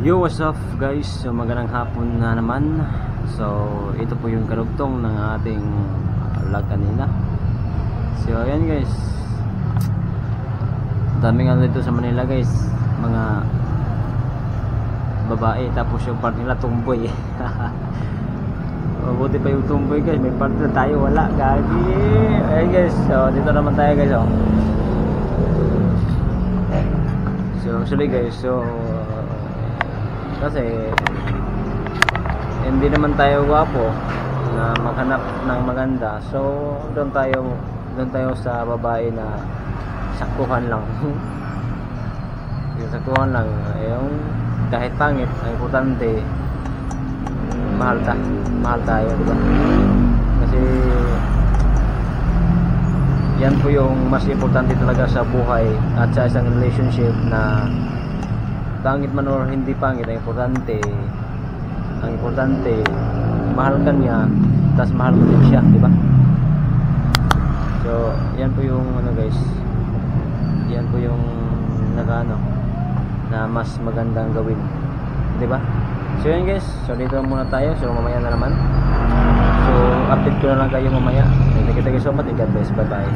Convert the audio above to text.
Yo, what's up guys? So magandang hapon na naman. So ito po yung karugtong ng ating vlog kanina. So ayan guys, daming ano dito sa Manila guys, mga babae, tapos yung part nila tumboy. Mabuti pa yung tumboy guys, may part na tayo wala, gagi. Ayan guys, so dito naman tayo guys. So actually guys, so kasi hindi naman tayo gwapo na maghanap ng maganda, so doon tayo sa babae na saktuhan lang. Yung saktuhan lang, yung kahit pangit, ang importante mahal tayo, diba? Kasi yan po yung mas importante talaga sa buhay at sa isang relationship, na pangit man or hindi pangit, ang importante mahal ka niya, tapos mahal mo din siya, di ba? So yan po yung ano guys, yan po yung na mas magandang gawin, di ba? So yan guys, so dito muna tayo, so mamaya na naman, so update ko na lang kayo mamaya. Thank you so much, God bless, bye bye.